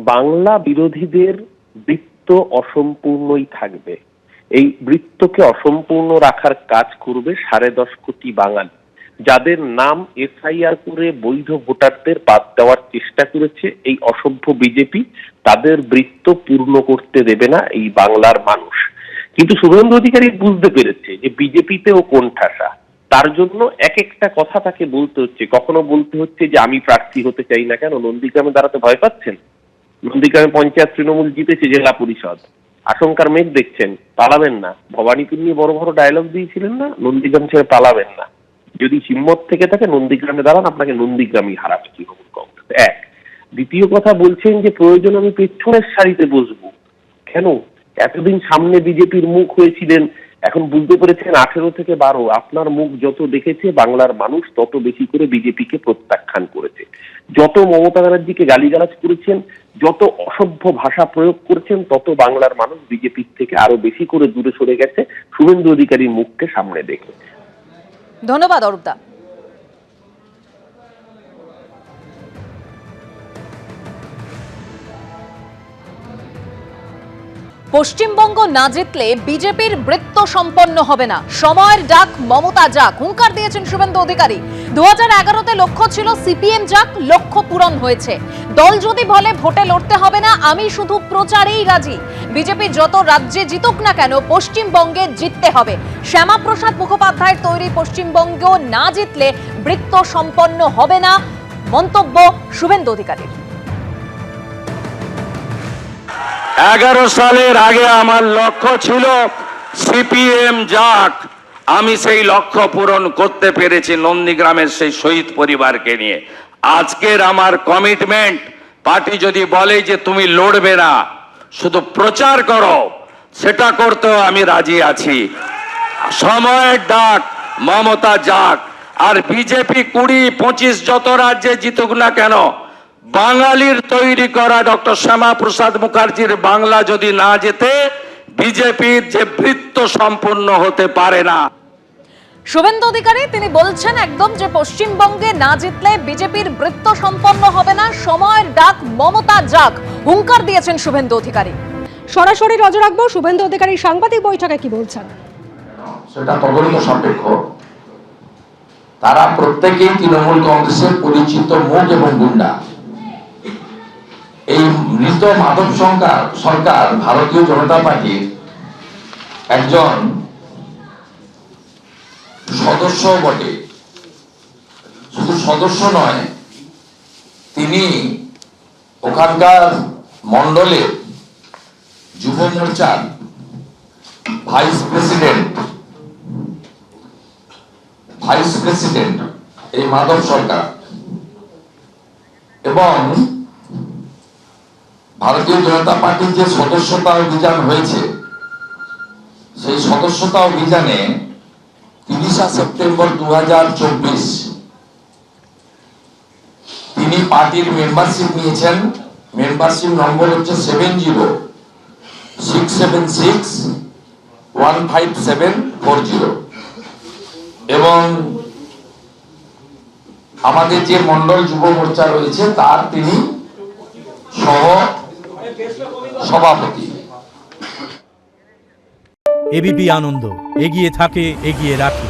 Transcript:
বাংলা বিরোধীদের বৃত্ত অসম্পূর্ণই থাকবে। এই বৃত্তকে অসম্পূর্ণ রাখার কাজ করবে 10.5 কোটি বাঙালি, যাদের নাম এফআইআর করে বৈধ ভোটারদের বাদ দেওয়ার চেষ্টা করেছে এই অসভ্য বিজেপি। তাদের বৃত্ত পূর্ণ করতে দেবে না এই বাংলার মানুষ। কিন্তু শুভেন্দু অধিকারী বুঝতে পেরেছে যে বিজেপিতেও কোণঠাসা, তার জন্য এক একটা কথা তাকে বলতে হচ্ছে। কখনো বলতে হচ্ছে যে আমি প্রার্থী হতে চাই না। কেন? নন্দীগ্রামে দাঁড়াতে ভয় পাচ্ছেন? নন্দীগ্রামে পঞ্চায়েত তৃণমূল জিতেছে, জেলা পরিষদ, আশঙ্কার মেঘ দেখছেন, পালাবেন না। ভবানীপুর নিয়ে বড় বড় ডায়লগ দিয়েছিলেন না, নন্দীগ্রাম ছেড়ে পালাবেন না। যদি হিম্মত থেকে থাকে নন্দীগ্রামে দাঁড়ান, আপনাকে নন্দীগ্রামই হারাবে তৃণমূল কংগ্রেস। এক। দ্বিতীয় কথা বলছেন যে প্রয়োজন আমি পেছনের সারিতে বসবো। কেন? এতদিন সামনে বিজেপির মুখ হয়েছিলেন, এখন বুঝতে পেরেছেন 18 থেকে 12 আপনার মুখ যত দেখেছে বাংলার মানুষ তত বেশি করে বিজেপিকে প্রত্যাখ্যান করেছে। যত মমতা ব্যানার্জিকে গালিগালাজ করেছেন, যত অসভ্য ভাষা প্রয়োগ করেছেন, তত বাংলার মানুষ বিজেপির থেকে আরো বেশি করে দূরে সরে গেছে শুভেন্দু অধিকারীর মুখকে সামনে দেখে। ধন্যবাদ অরূপদা। পশ্চিমবঙ্গ না জিতলে বিজেপির বৃত্ত সম্পন্ন হবে না, সময়ের ডাক মমতা যাক, হুঙ্কার দিয়েছেন শুভেন্দু অধিকারী। 2011-তে লক্ষ্য ছিল সিপিএম যাক, লক্ষ্য পূরণ হয়েছে। দল যদি বলে ভোটে লড়তে হবে না, আমি শুধু প্রচারেই রাজি। বিজেপি যত রাজ্যে জিতুক না কেন, পশ্চিমবঙ্গে জিততে হবে। শ্যামাপ্রসাদ মুখোপাধ্যায়ের তৈরি পশ্চিমবঙ্গ না জিতলে বৃত্ত সম্পন্ন হবে না, মন্তব্য শুভেন্দু অধিকারীর। 11 সালের আগে আমার লক্ষ্য ছিল সিপিএম যাক, আমি সেই লক্ষ্য পূরণ করতে পেরেছি নন্দীগ্রামের সেই শহীদ পরিবারকে নিয়ে। আজকের আমার কমিটমেন্ট, পার্টি যদি বলে যে তুমি লড়বে না, শুধু প্রচার করো, সেটা করতেও আমি রাজি আছি। সময়ের ডাক মমতা যাক। আর বিজেপি 20-25 যত রাজ্যে জিতুক না কেন, বাঙালির তৈরি করা ডক্টর শ্যামাপ্রসাদ মুখার্জির বাংলা যদি না যেতে, বিজেপির যে বৃত্ত সম্পূর্ণ হতে পারে না। শুভেন্দু অধিকারী তিনি বলছেন একদম যে পশ্চিমবঙ্গে না জিতলে বিজেপির বৃত্ত সম্পন্ন হবে না, সময়ের ডাক মমতা যাক, হুঙ্কার দিয়েছেন শুভেন্দু অধিকারী। সরাসরি নজর রাখবো শুভেন্দু অধিকারী সাংবাদিক বৈঠকে কি বলছেন। সেটা তদন্ত সাপেক্ষ। তারা প্রত্যেকেই তৃণমূল কংগ্রেসের পরিচিত মুখ এবং গুন্ডা। এই মৃত মাধব সরকার ভারতীয় জনতা পার্টির একজন সদস্য বটে। শুধু সদস্য নয়, তিনি ওখানকার মন্ডলের যুব মোর্চার ভাইস প্রেসিডেন্ট এই মাধব সরকার। এবং ভারতীয় জনতা পার্টির যে সদস্যতা অভিযান হয়েছে, সেই সদস্যতা অভিযানে 30 সেপ্টেম্বর 2024 তিনি পার্টির মেম্বারশিপ নিয়েছেন। মেম্বারশিপ নম্বর হচ্ছে 7067615740। এবং আমাদের যে মন্ডল যুব মোর্চা রয়েছে তার তিনি সহ সভাপতি। এবিপি আনন্দ, এগিয়ে থাকে, এগিয়ে রাখে।